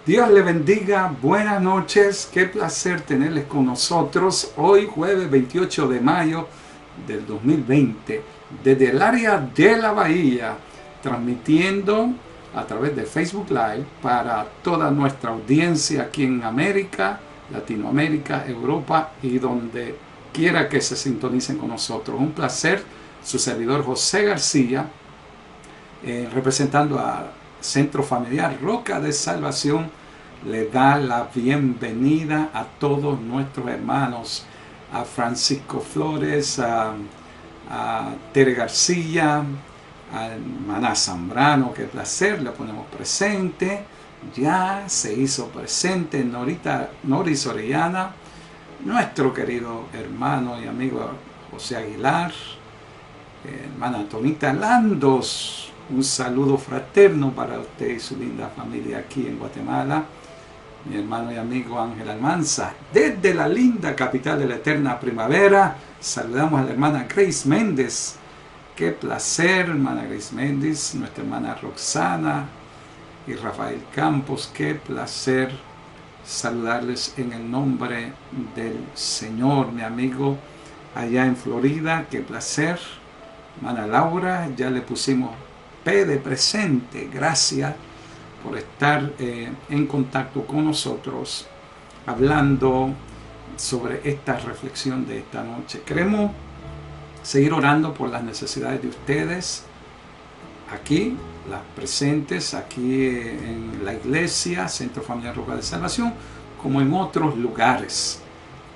Dios le bendiga, buenas noches, qué placer tenerles con nosotros hoy jueves 28 de mayo del 2020 desde el área de la Bahía, transmitiendo a través de Facebook Live para toda nuestra audiencia aquí en América, Latinoamérica, Europa y donde quiera que se sintonicen con nosotros. Un placer, su servidor José García, representando a Centro Familiar Roca de Salvación, le da la bienvenida a todos nuestros hermanos, a Francisco Flores, a Tere García, a Maná Zambrano, qué placer, le ponemos presente, ya se hizo presente Noris Orellana, nuestro querido hermano y amigo José Aguilar, hermana Antonita Landos, un saludo fraterno para usted y su linda familia aquí en Guatemala. Mi hermano y amigo Ángel Almanza, desde la linda capital de la eterna primavera, saludamos a la hermana Grace Méndez. Qué placer, hermana Grace Méndez, nuestra hermana Roxana y Rafael Campos, qué placer saludarles en el nombre del Señor, mi amigo allá en Florida, qué placer. Hermana Laura, ya le pusimos P de presente, gracias por estar en contacto con nosotros, hablando sobre esta reflexión de esta noche. Queremos seguir orando por las necesidades de ustedes, aquí, las presentes, aquí en la iglesia, Centro Familiar Roca de Salvación, como en otros lugares.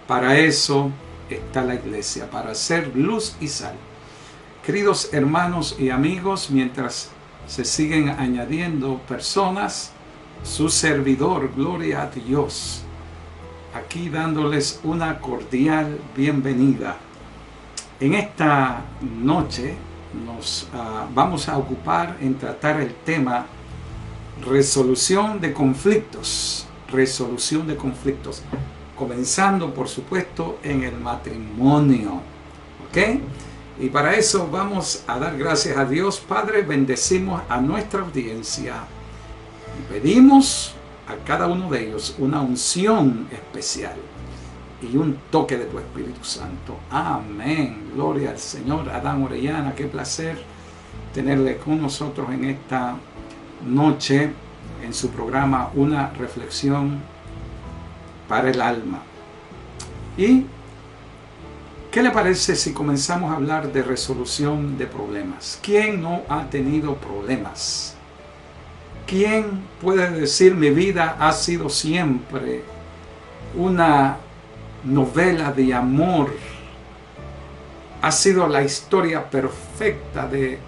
Para eso está la iglesia, para hacer luz y sal. Queridos hermanos y amigos, mientras se siguen añadiendo personas, su servidor, gloria a Dios, aquí dándoles una cordial bienvenida. En esta noche nos vamos a ocupar en tratar el tema resolución de conflictos, comenzando por supuesto en el matrimonio, ¿ok? Y para eso vamos a dar gracias a Dios. Padre, bendecimos a nuestra audiencia y pedimos a cada uno de ellos una unción especial y un toque de tu Espíritu Santo. Amén. Gloria al Señor. Adán Orellana, qué placer tenerle con nosotros en esta noche en su programa Una Reflexión para el Alma. Y ¿qué le parece si comenzamos a hablar de resolución de problemas? ¿Quién no ha tenido problemas? ¿Quién puede decir mi vida ha sido siempre una novela de amor? Ha sido la historia perfecta de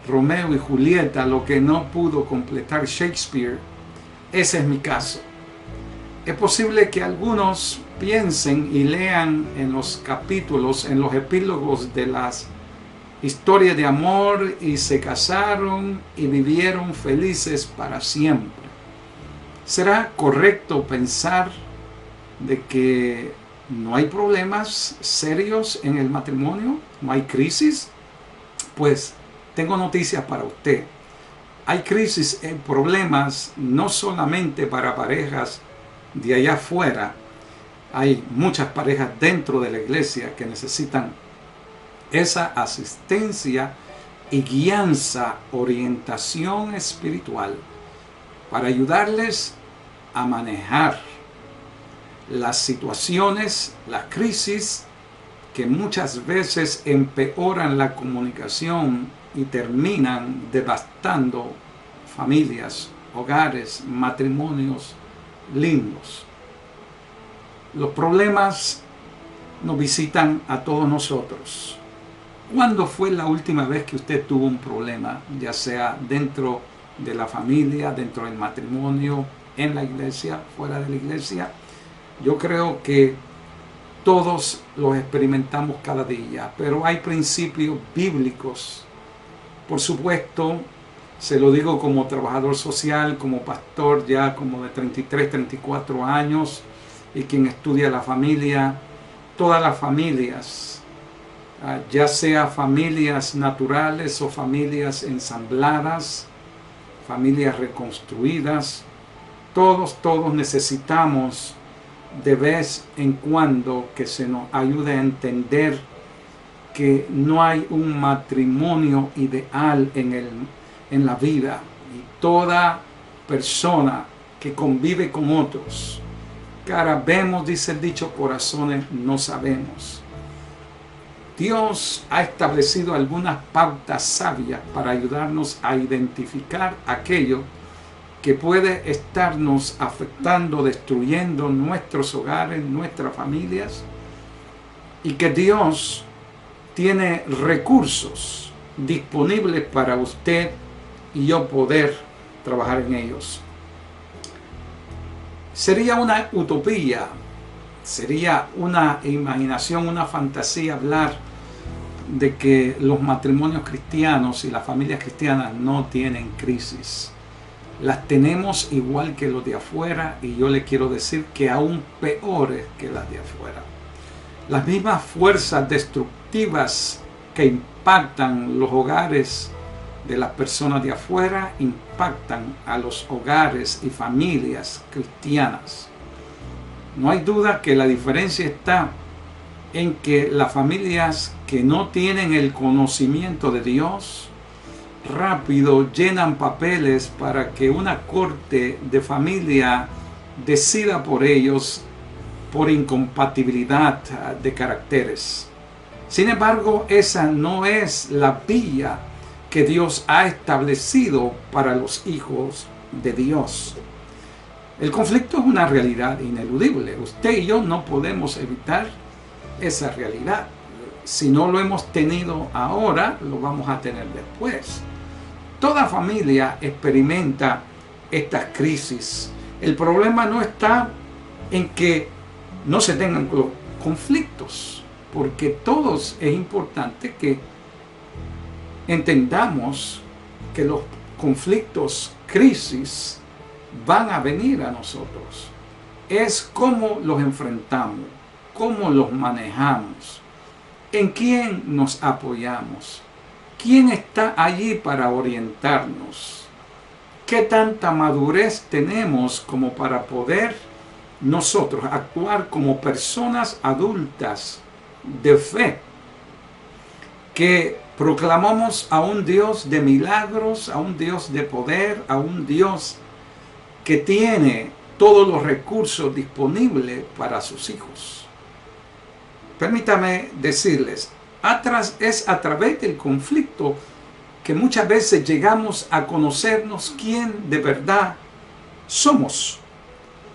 Romeo y Julieta, lo que no pudo completar Shakespeare. Ese es mi caso. Es posible que algunos piensen y lean en los capítulos, en los epílogos de las historias de amor y se casaron y vivieron felices para siempre. ¿Será correcto pensar de que no hay problemas serios en el matrimonio? ¿No hay crisis? Pues tengo noticias para usted. Hay crisis y problemas no solamente para parejas de allá afuera. Hay muchas parejas dentro de la iglesia que necesitan esa asistencia y guianza, orientación espiritual para ayudarles a manejar las situaciones, las crisis que muchas veces empeoran la comunicación y terminan devastando familias, hogares, matrimonios lindos. Los problemas nos visitan a todos nosotros. ¿Cuándo fue la última vez que usted tuvo un problema, ya sea dentro de la familia, dentro del matrimonio, en la iglesia, fuera de la iglesia? Yo creo que todos los experimentamos cada día, pero hay principios bíblicos. Por supuesto, se lo digo como trabajador social, como pastor ya como de 33, 34 años y quien estudia la familia, todas las familias, ya sea familias naturales o familias ensambladas, familias reconstruidas, Todos necesitamos de vez en cuando que se nos ayude a entender que no hay un matrimonio ideal en la vida. Y toda persona que convive con otros, cara vemos, dice el dicho, corazones no sabemos. Dios ha establecido algunas pautas sabias para ayudarnos a identificar aquello que puede estarnos afectando, destruyendo nuestros hogares, nuestras familias, y que Dios tiene recursos disponibles para usted y yo poder trabajar en ellos. Sería una utopía, sería una imaginación, una fantasía hablar de que los matrimonios cristianos y las familias cristianas no tienen crisis. Las tenemos igual que los de afuera, y yo le quiero decir que aún peores que las de afuera. Las mismas fuerzas destructivas que impactan los hogares de las personas de afuera impactan a los hogares y familias cristianas. No hay duda que la diferencia está en que las familias que no tienen el conocimiento de Dios rápido llenan papeles para que una corte de familia decida por ellos por incompatibilidad de caracteres. Sin embargo, esa no es la vía que Dios ha establecido para los hijos de Dios. El conflicto es una realidad ineludible. Usted y yo no podemos evitar esa realidad. Si no lo hemos tenido ahora, lo vamos a tener después. Toda familia experimenta estas crisis. El problema no está en que no se tengan conflictos, porque todos es importante que entendamos que los conflictos, crisis, van a venir a nosotros. Es cómo los enfrentamos, cómo los manejamos, en quién nos apoyamos, quién está allí para orientarnos, qué tanta madurez tenemos como para poder nosotros actuar como personas adultas de fe, que proclamamos a un Dios de milagros, a un Dios de poder, a un Dios que tiene todos los recursos disponibles para sus hijos. Permítame decirles, es a través del conflicto que muchas veces llegamos a conocernos quién de verdad somos.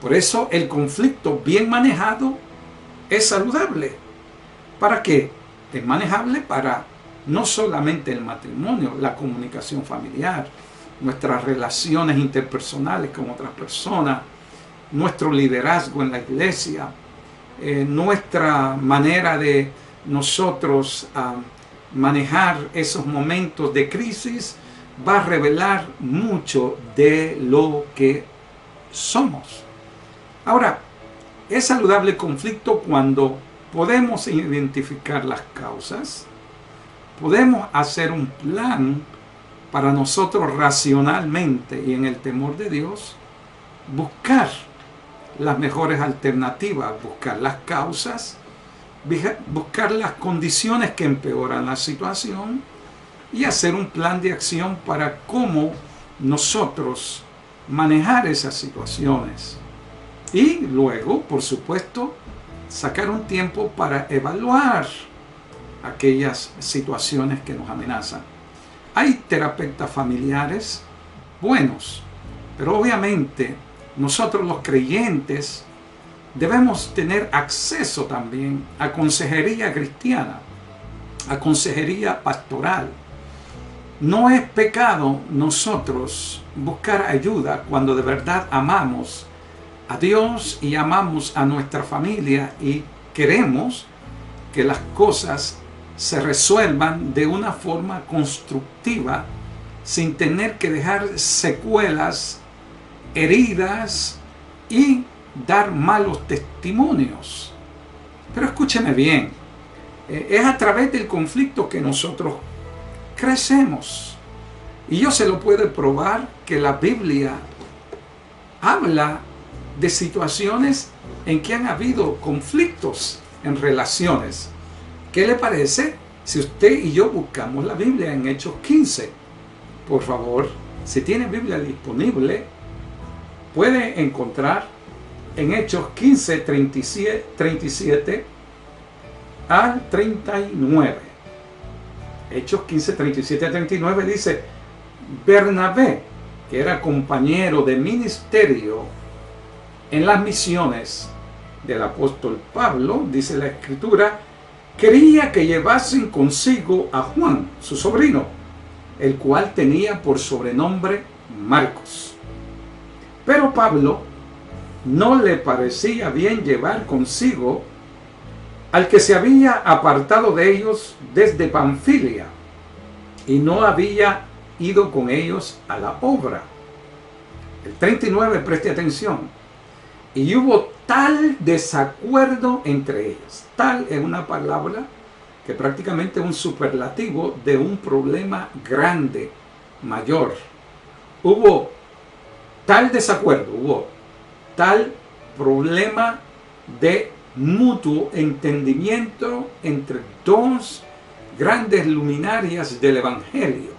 Por eso el conflicto bien manejado es saludable. ¿Para qué? Es manejable para no solamente el matrimonio, la comunicación familiar, nuestras relaciones interpersonales con otras personas, nuestro liderazgo en la iglesia, nuestra manera de nosotros manejar esos momentos de crisis va a revelar mucho de lo que somos. Ahora, es saludable el conflicto cuando podemos identificar las causas, podemos hacer un plan para nosotros racionalmente y en el temor de Dios, buscar las mejores alternativas, buscar las causas, buscar las condiciones que empeoran la situación y hacer un plan de acción para cómo nosotros manejar esas situaciones. Y luego, por supuesto, sacar un tiempo para evaluar aquellas situaciones que nos amenazan. Hay terapeutas familiares buenos, pero obviamente nosotros los creyentes debemos tener acceso también a consejería cristiana, a consejería pastoral. No es pecado nosotros buscar ayuda cuando de verdad amamos a Dios y amamos a nuestra familia y queremos que las cosas se resuelvan de una forma constructiva sin tener que dejar secuelas, heridas y dar malos testimonios. Pero escúcheme bien, es a través del conflicto que nosotros crecemos. Y yo se lo puedo probar que la Biblia habla de situaciones en que han habido conflictos en relaciones. ¿Qué le parece si usted y yo buscamos la Biblia en Hechos 15? Por favor, si tiene Biblia disponible, puede encontrar en Hechos 15, 37 al 39. Hechos 15, 37 al 39 dice: Bernabé, que era compañero de ministerio en las misiones del apóstol Pablo, dice la Escritura, quería que llevasen consigo a Juan, su sobrino, el cual tenía por sobrenombre Marcos. Pero Pablo no le parecía bien llevar consigo al que se había apartado de ellos desde Panfilia y no había ido con ellos a la obra. El 39, preste atención. Y hubo tal desacuerdo entre ellos. Tal es una palabra que prácticamente es un superlativo de un problema grande, mayor. Hubo tal desacuerdo, hubo tal problema de mutuo entendimiento entre dos grandes luminarias del Evangelio,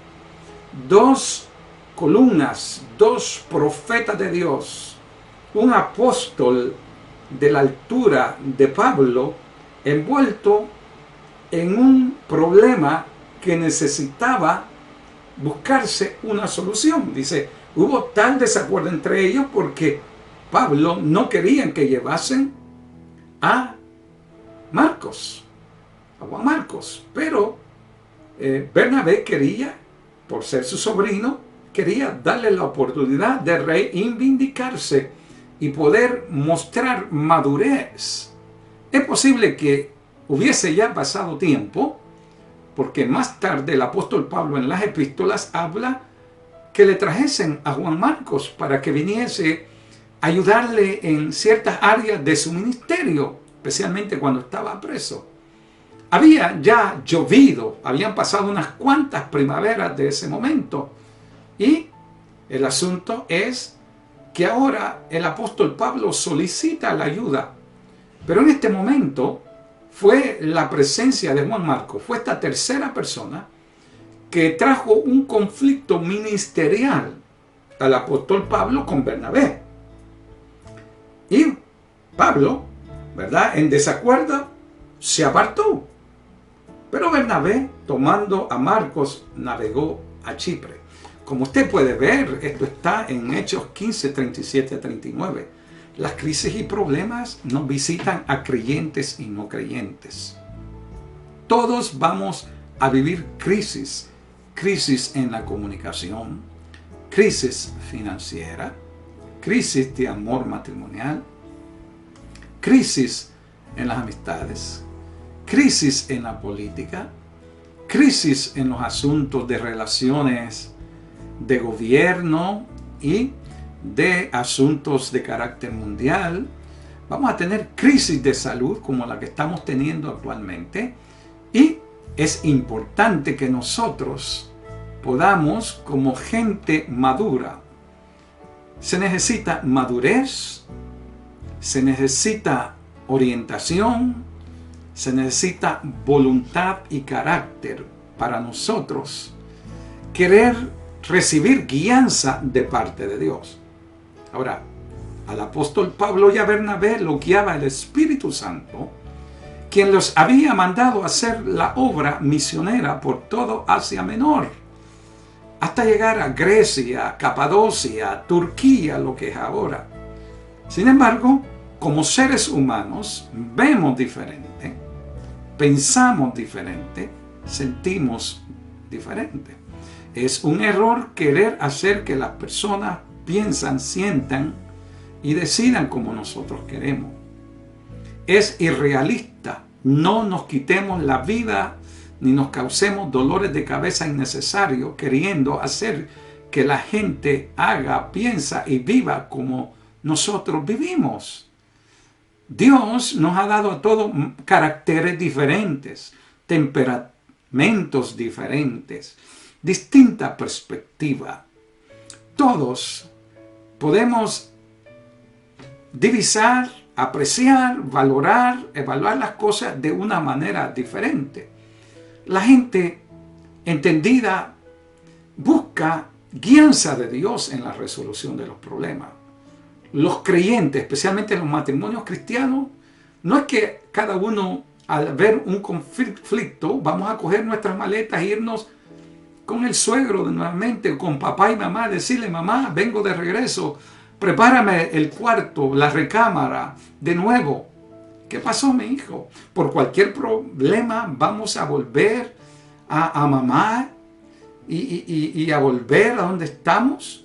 dos columnas, dos profetas de Dios, un apóstol de la altura de Pablo, envuelto en un problema que necesitaba buscarse una solución. Dice, hubo tal desacuerdo entre ellos porque Pablo no querían que llevasen a Marcos, a Juan Marcos, pero Bernabé quería, por ser su sobrino, quería darle la oportunidad de reivindicarse y poder mostrar madurez. Es posible que hubiese ya pasado tiempo, porque más tarde el apóstol Pablo en las epístolas habla que le trajesen a Juan Marcos para que viniese a ayudarle en ciertas áreas de su ministerio, especialmente cuando estaba preso. Había ya llovido, habían pasado unas cuantas primaveras de ese momento, y el asunto es que ahora el apóstol Pablo solicita la ayuda, pero en este momento fue la presencia de Juan Marcos, fue esta tercera persona que trajo un conflicto ministerial al apóstol Pablo con Bernabé. Y Pablo, ¿verdad?, en desacuerdo, se apartó. Pero Bernabé, tomando a Marcos, navegó a Chipre. Como usted puede ver, esto está en Hechos 15, 37 a 39. Las crisis y problemas nos visitan a creyentes y no creyentes. Todos vamos a vivir crisis. Crisis en la comunicación, crisis financiera, crisis de amor matrimonial, crisis en las amistades, crisis en la política, crisis en los asuntos de relaciones de gobierno y de asuntos de carácter mundial. Vamos a tener crisis de salud como la que estamos teniendo actualmente, y es importante que nosotros podamos, como gente madura, se necesita madurez, se necesita orientación, se necesita voluntad y carácter para nosotros querer recibir guianza de parte de Dios. Ahora, al apóstol Pablo y a Bernabé lo guiaba el Espíritu Santo, quien los había mandado a hacer la obra misionera por todo Asia Menor, hasta llegar a Grecia, Capadocia, Turquía, lo que es ahora. Sin embargo, como seres humanos, vemos diferente, pensamos diferente, sentimos diferente. Es un error querer hacer que las personas piensan, sientan y decidan como nosotros queremos. Es irrealista. No nos quitemos la vida ni nos causemos dolores de cabeza innecesarios queriendo hacer que la gente haga, piensa y viva como nosotros vivimos. Dios nos ha dado a todos caracteres diferentes, temperamentos diferentes, distinta perspectiva. Todos podemos divisar, apreciar, valorar, evaluar las cosas de una manera diferente. La gente entendida busca guianza de Dios en la resolución de los problemas. Los creyentes, especialmente los matrimonios cristianos, no es que cada uno al ver un conflicto vamos a coger nuestras maletas e irnos con el suegro nuevamente, con papá y mamá, decirle: mamá, vengo de regreso, prepárame el cuarto, la recámara, de nuevo. ¿Qué pasó, mi hijo? Por cualquier problema vamos a volver a mamá y a volver a donde estamos.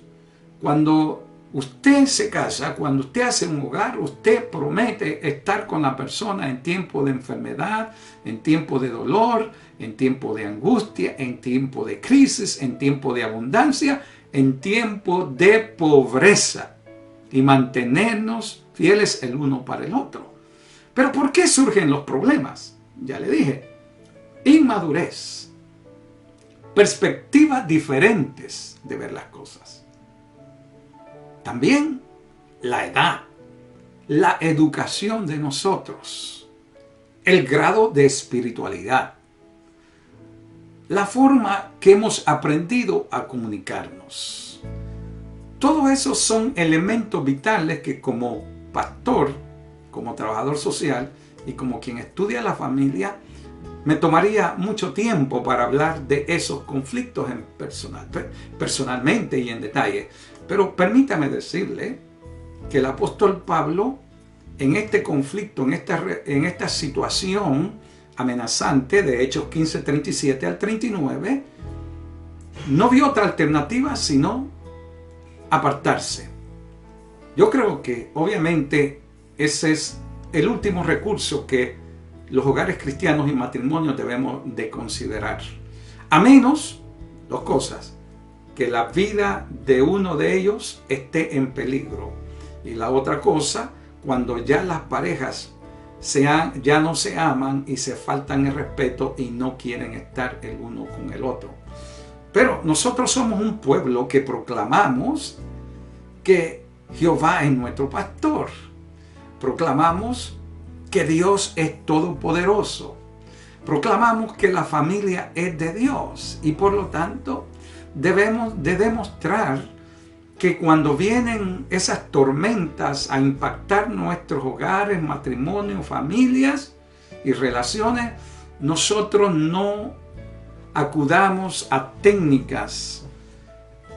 Cuando usted se casa, cuando usted hace un hogar, usted promete estar con la persona en tiempo de enfermedad, en tiempo de dolor, en tiempo de angustia, en tiempo de crisis, en tiempo de abundancia, en tiempo de pobreza, y mantenernos fieles el uno para el otro. Pero ¿por qué surgen los problemas? Ya le dije: inmadurez, perspectivas diferentes de ver las cosas. También la edad, la educación de nosotros, el grado de espiritualidad, la forma que hemos aprendido a comunicarnos. Todo eso son elementos vitales que, como pastor, como trabajador social y como quien estudia la familia, me tomaría mucho tiempo para hablar de esos conflictos personalmente y en detalle. Pero permítame decirle que el apóstol Pablo, en este conflicto, en esta situación amenazante de Hechos 15, 37 al 39, no vio otra alternativa sino apartarse. Yo creo que obviamente ese es el último recurso que los hogares cristianos y matrimonios debemos de considerar. A menos, dos cosas: que la vida de uno de ellos esté en peligro. Y la otra cosa, cuando ya las parejas ya no se aman y se faltan el respeto y no quieren estar el uno con el otro. Pero nosotros somos un pueblo que proclamamos que Jehová es nuestro pastor. Proclamamos que Dios es todopoderoso. Proclamamos que la familia es de Dios y por lo tanto debemos de demostrar que cuando vienen esas tormentas a impactar nuestros hogares, matrimonios, familias y relaciones, nosotros no acudamos a técnicas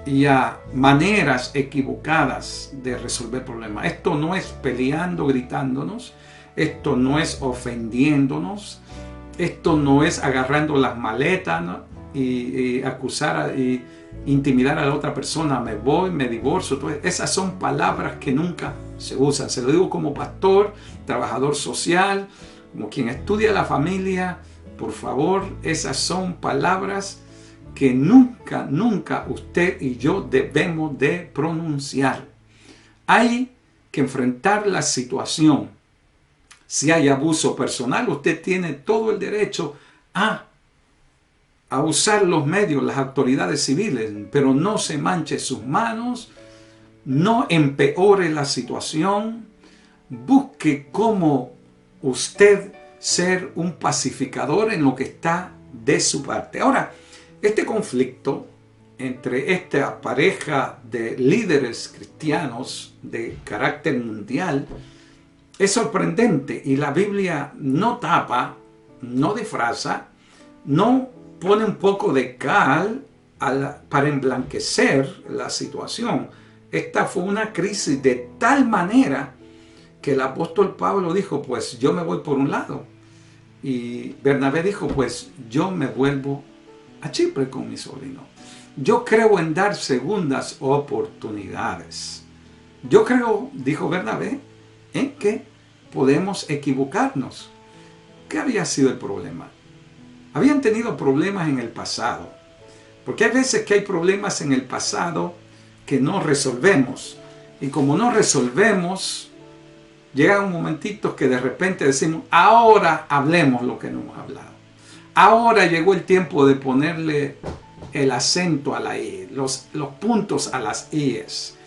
y a maneras equivocadas de resolver problemas. Esto no es peleando, gritándonos. Esto no es ofendiéndonos. Esto no es agarrando las maletas, ¿no? y acusar y intimidar a la otra persona: me voy, me divorcio. Entonces, esas son palabras que nunca se usan. Se lo digo como pastor, trabajador social, como quien estudia la familia. Por favor, esas son palabras que nunca, nunca usted y yo debemos de pronunciar. Hay que enfrentar la situación. Si hay abuso personal, usted tiene todo el derecho a usar los medios, las autoridades civiles, pero no se manche sus manos, no empeore la situación, busque cómo usted ser un pacificador en lo que está de su parte. Ahora, este conflicto entre esta pareja de líderes cristianos de carácter mundial es sorprendente, y la Biblia no tapa, no disfraza, no pone un poco de cal para emblanquecer la situación. Esta fue una crisis de tal manera que el apóstol Pablo dijo: pues yo me voy por un lado. Y Bernabé dijo: pues yo me vuelvo a Chipre con mi sobrino. Yo creo en dar segundas oportunidades. Yo creo, dijo Bernabé, en que podemos equivocarnos. ¿Qué había sido el problema? Habían tenido problemas en el pasado. Porque hay veces que hay problemas en el pasado que no resolvemos. Y como no resolvemos, llega un momentito que de repente decimos: ahora hablemos lo que no hemos hablado. Ahora llegó el tiempo de ponerle el acento a la I, los puntos a las I's.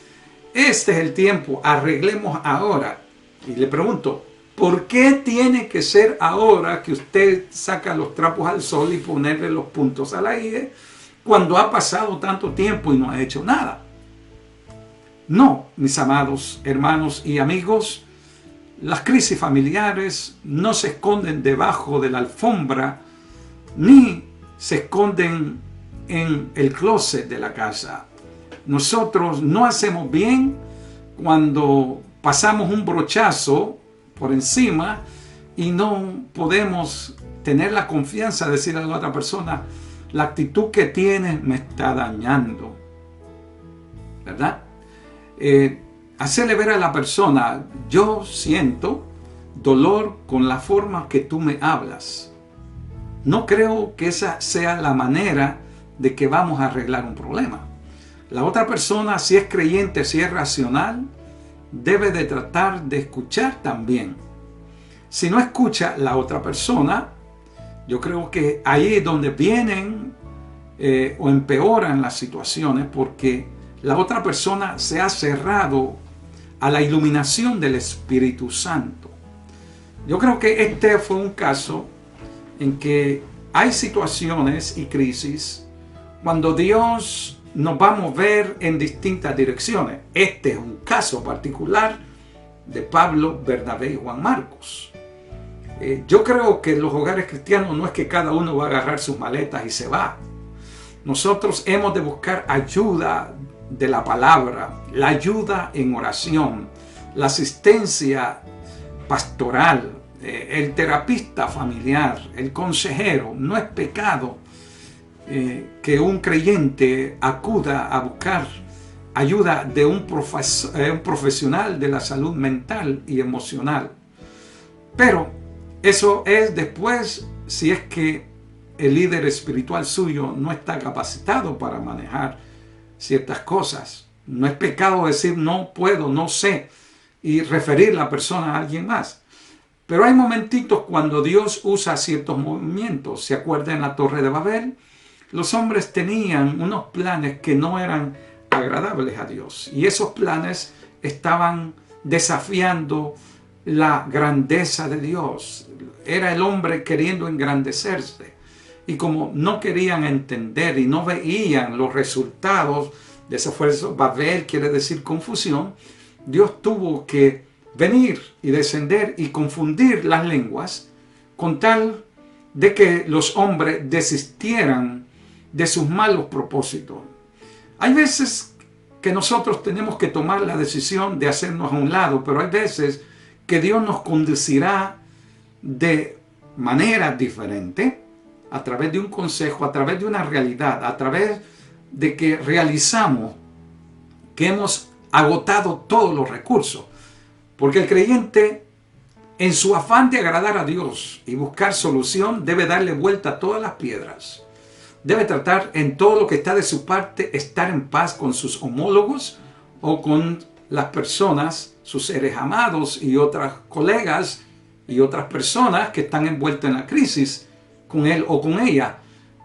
Este es el tiempo, arreglemos ahora. Y le pregunto, ¿por qué tiene que ser ahora que usted saca los trapos al sol y ponerle los puntos a la I cuando ha pasado tanto tiempo y no ha hecho nada? No, mis amados hermanos y amigos, las crisis familiares no se esconden debajo de la alfombra ni se esconden en el closet de la casa. Nosotros no hacemos bien cuando pasamos un brochazo por encima y no podemos tener la confianza de decirle a la otra persona, la actitud que tienes me está dañando, ¿verdad? Hacerle ver a la persona, yo siento dolor con la forma que tú me hablas. No creo que esa sea la manera de que vamos a arreglar un problema. La otra persona, si es creyente, si es racional, debe de tratar de escuchar también. Si no escucha la otra persona, yo creo que ahí es donde vienen o empeoran las situaciones, porque la otra persona se ha cerrado a la iluminación del Espíritu Santo. Yo creo que este fue un caso en que hay situaciones y crisis cuando Dios nos va a mover en distintas direcciones. Este es un caso particular de Pablo, Bernabé y Juan Marcos. Yo creo que en los hogares cristianos no es que cada uno va a agarrar sus maletas y se va. Nosotros hemos de buscar ayuda de la palabra, la ayuda en oración, la asistencia pastoral, el terapista familiar, el consejero. No es pecado que un creyente acuda a buscar ayuda de un profesional de la salud mental y emocional. Pero eso es después, si es que el líder espiritual suyo no está capacitado para manejar ciertas cosas. No es pecado decir no puedo, no sé, y referir la persona a alguien más. Pero hay momentitos cuando Dios usa ciertos movimientos. ¿Se acuerdan en la Torre de Babel? Los hombres tenían unos planes que no eran agradables a Dios. Y esos planes estaban desafiando la grandeza de Dios. Era el hombre queriendo engrandecerse. Y como no querían entender y no veían los resultados de ese esfuerzo, Babel quiere decir confusión, Dios tuvo que venir y descender y confundir las lenguas con tal de que los hombres desistieran de sus malos propósitos. Hay veces que nosotros tenemos que tomar la decisión de hacernos a un lado, pero hay veces que Dios nos conducirá de manera diferente, a través de un consejo, a través de una realidad, a través de que realizamos que hemos agotado todos los recursos. Porque el creyente, en su afán de agradar a Dios y buscar solución, debe darle vuelta a todas las piedras. Debe tratar en todo lo que está de su parte, estar en paz con sus homólogos o con las personas, sus seres amados y otras colegas y otras personas que están envueltas en la crisis con él o con ella.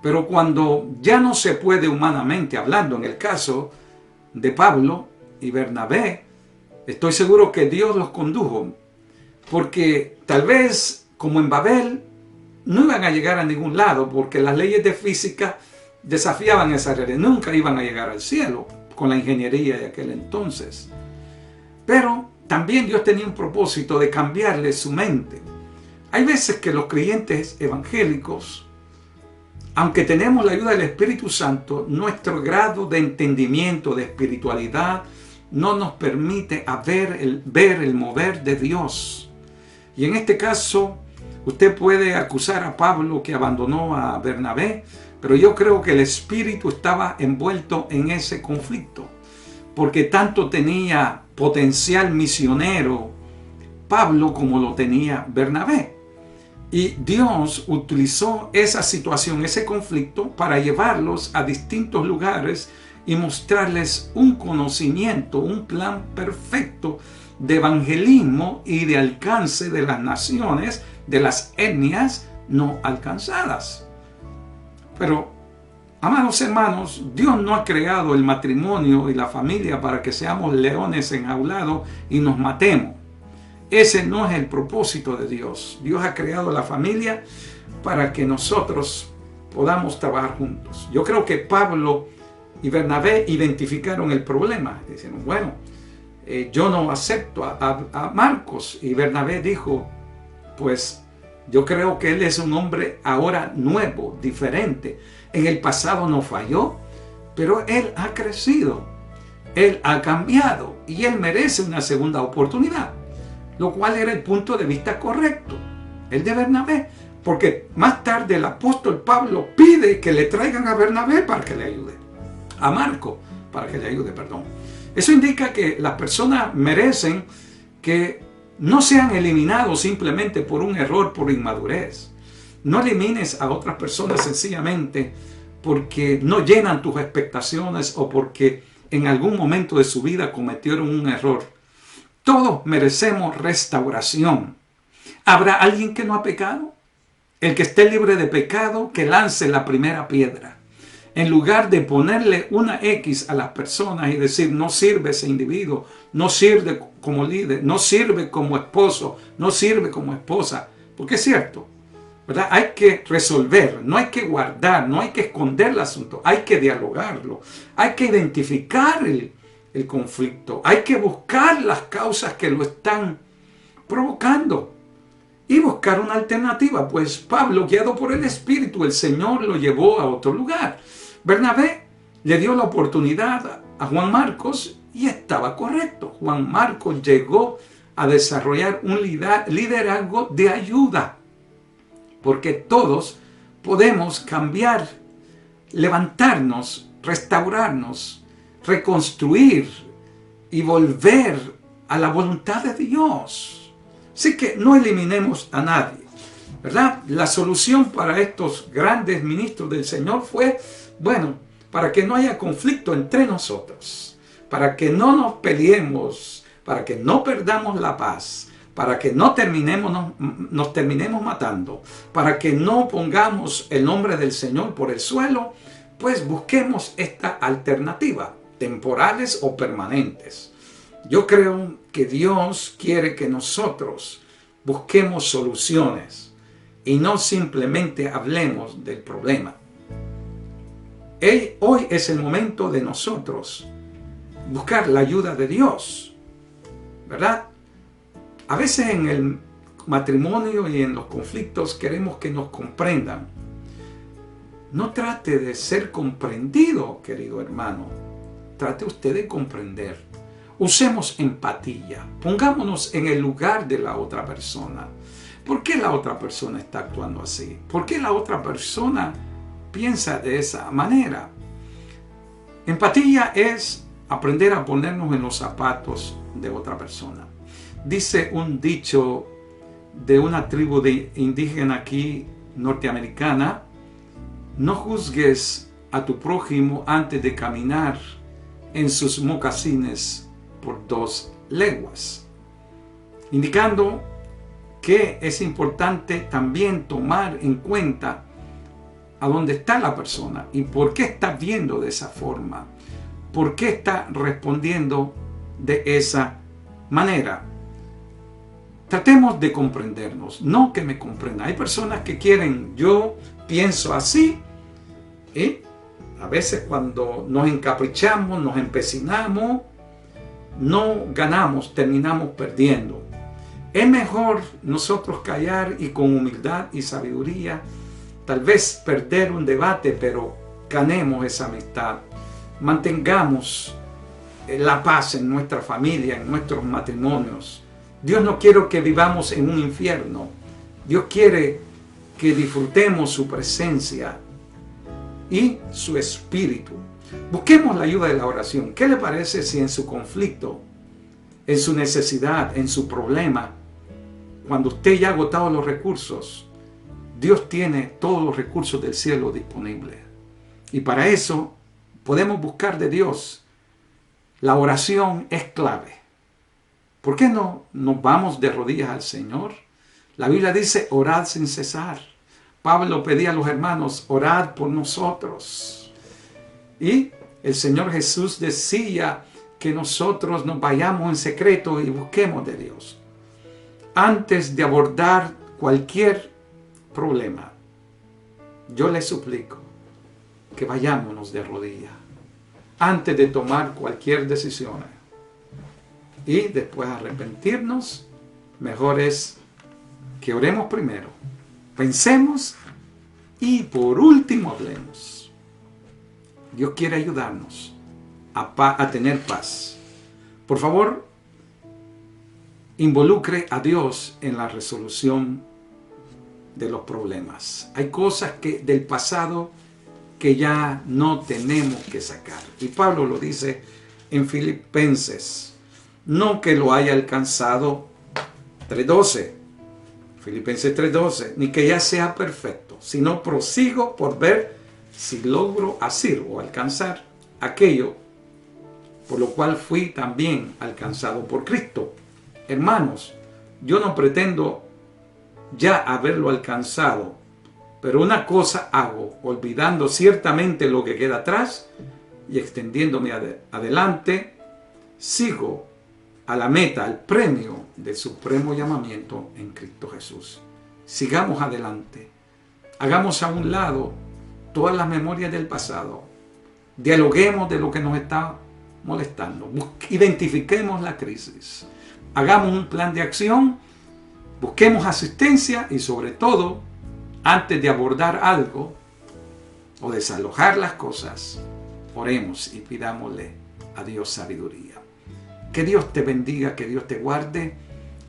Pero cuando ya no se puede humanamente hablando, en el caso de Pablo y Bernabé, estoy seguro que Dios los condujo, porque tal vez, como en Babel, no iban a llegar a ningún lado, porque las leyes de física desafiaban esa realidad. Nunca iban a llegar al cielo con la ingeniería de aquel entonces. Pero también Dios tenía un propósito de cambiarle su mente. Hay veces que los creyentes evangélicos, aunque tenemos la ayuda del Espíritu Santo, nuestro grado de entendimiento, de espiritualidad, no nos permite ver el mover de Dios. Y en este caso, usted puede acusar a Pablo que abandonó a Bernabé, pero yo creo que el Espíritu estaba envuelto en ese conflicto, porque tanto tenía potencial misionero Pablo como lo tenía Bernabé. Y Dios utilizó esa situación, ese conflicto, para llevarlos a distintos lugares y mostrarles un conocimiento, un plan perfecto de evangelismo y de alcance de las naciones, de las etnias no alcanzadas. Pero Amados hermanos, Dios no ha creado el matrimonio y la familia para que seamos leones enjaulados y nos matemos. Ese no es el propósito de Dios. Dios ha creado la familia para que nosotros podamos trabajar juntos. Yo creo que Pablo y Bernabé identificaron el problema. Dicen, bueno, yo no acepto a Marcos. Y Bernabé dijo, pues yo creo que él es un hombre ahora nuevo, diferente. En el pasado no falló, pero él ha crecido, él ha cambiado y él merece una segunda oportunidad, lo cual era el punto de vista correcto, el de Bernabé, porque más tarde el apóstol Pablo pide que le traigan a Bernabé para que le ayude, a Marco para que le ayude, perdón. Eso indica que las personas merecen que no sean eliminados simplemente por un error, por inmadurez. No elimines a otras personas sencillamente porque no llenan tus expectaciones o porque en algún momento de su vida cometieron un error. Todos merecemos restauración. ¿Habrá alguien que no ha pecado? El que esté libre de pecado, que lance la primera piedra. En lugar de ponerle una X a las personas y decir, no sirve ese individuo, no sirve como líder, no sirve como esposo, no sirve como esposa. Porque es cierto, ¿verdad? Hay que resolver, no hay que guardar, no hay que esconder el asunto, hay que dialogarlo, hay que identificar el conflicto, hay que buscar las causas que lo están provocando y buscar una alternativa. Pues Pablo, guiado por el Espíritu, el Señor lo llevó a otro lugar. Bernabé le dio la oportunidad a Juan Marcos y estaba correcto. Juan Marcos llegó a desarrollar un liderazgo de ayuda, porque todos podemos cambiar, levantarnos, restaurarnos, reconstruir y volver a la voluntad de Dios. Así que no eliminemos a nadie, ¿verdad? La solución para estos grandes ministros del Señor fue, bueno, para que no haya conflicto entre nosotros, para que no nos peleemos, para que no perdamos la paz, para que no nos terminemos matando, para que no pongamos el nombre del Señor por el suelo, pues busquemos esta alternativa, temporales o permanentes. Yo creo que Dios quiere que nosotros busquemos soluciones y no simplemente hablemos del problema. Hoy es el momento de nosotros buscar la ayuda de Dios, ¿verdad? A veces en el matrimonio y en los conflictos queremos que nos comprendan. No trate de ser comprendido, querido hermano. Trate usted de comprender. Usemos empatía. Pongámonos en el lugar de la otra persona. ¿Por qué la otra persona está actuando así? ¿Por qué la otra persona piensa de esa manera? Empatía es aprender a ponernos en los zapatos de otra persona. Dice un dicho de una tribu indígena aquí norteamericana: no juzgues a tu prójimo antes de caminar en sus mocasines por 2 leguas, indicando que es importante también tomar en cuenta a dónde está la persona y por qué está viendo de esa forma, por qué está respondiendo de esa manera. Tratemos de comprendernos, no que me comprendan. Hay personas que quieren, yo pienso así, y a veces cuando nos encaprichamos, nos empecinamos, no ganamos, terminamos perdiendo. Es mejor nosotros callar y con humildad y sabiduría, tal vez perder un debate, pero ganemos esa amistad. Mantengamos la paz en nuestra familia, en nuestros matrimonios. Dios no quiere que vivamos en un infierno. Dios quiere que disfrutemos su presencia y su espíritu. Busquemos la ayuda de la oración. ¿Qué le parece si en su conflicto, en su necesidad, en su problema, cuando usted ya ha agotado los recursos, Dios tiene todos los recursos del cielo disponibles? Y para eso podemos buscar de Dios. La oración es clave. ¿Por qué no nos vamos de rodillas al Señor? La Biblia dice, orad sin cesar. Pablo pedía a los hermanos, orad por nosotros. Y el Señor Jesús decía que nosotros nos vayamos en secreto y busquemos de Dios. Antes de abordar cualquier problema, yo les suplico que vayámonos de rodillas antes de tomar cualquier decisión. Y después arrepentirnos, mejor es que oremos primero, pensemos y por último hablemos. Dios quiere ayudarnos a tener paz. Por favor, involucre a Dios en la resolución de los problemas. Hay cosas del pasado que ya no tenemos que sacar. Y Pablo lo dice en Filipenses, no que lo haya alcanzado, 3:12, Filipenses 3:12, ni que ya sea perfecto, sino prosigo por ver si logro hacer o alcanzar aquello por lo cual fui también alcanzado por Cristo. Hermanos, yo no pretendo ya haberlo alcanzado, pero una cosa hago, olvidando ciertamente lo que queda atrás y extendiéndome adelante, sigo a la meta, al premio del supremo llamamiento en Cristo Jesús. Sigamos adelante. Hagamos a un lado todas las memorias del pasado. Dialoguemos de lo que nos está molestando. Identifiquemos la crisis. Hagamos un plan de acción. Busquemos asistencia y sobre todo, antes de abordar algo o desalojar las cosas, oremos y pidámosle a Dios sabiduría. Que Dios te bendiga, que Dios te guarde.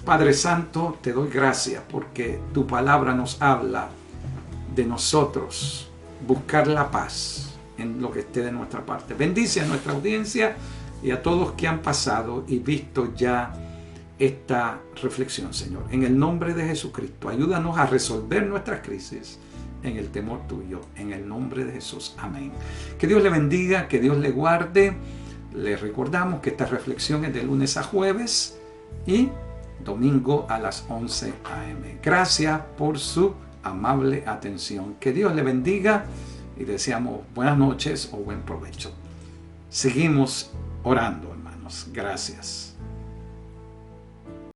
Padre Santo, te doy gracias porque tu palabra nos habla de nosotros buscar la paz en lo que esté de nuestra parte. Bendice a nuestra audiencia y a todos que han pasado y visto ya esta reflexión, Señor. En el nombre de Jesucristo, ayúdanos a resolver nuestras crisis en el temor tuyo. En el nombre de Jesús. Amén. Que Dios le bendiga, que Dios le guarde. Les recordamos que esta reflexión es de lunes a jueves y domingo a las 11 a.m. Gracias por su amable atención. Que Dios le bendiga y deseamos buenas noches o buen provecho. Seguimos orando, hermanos. Gracias.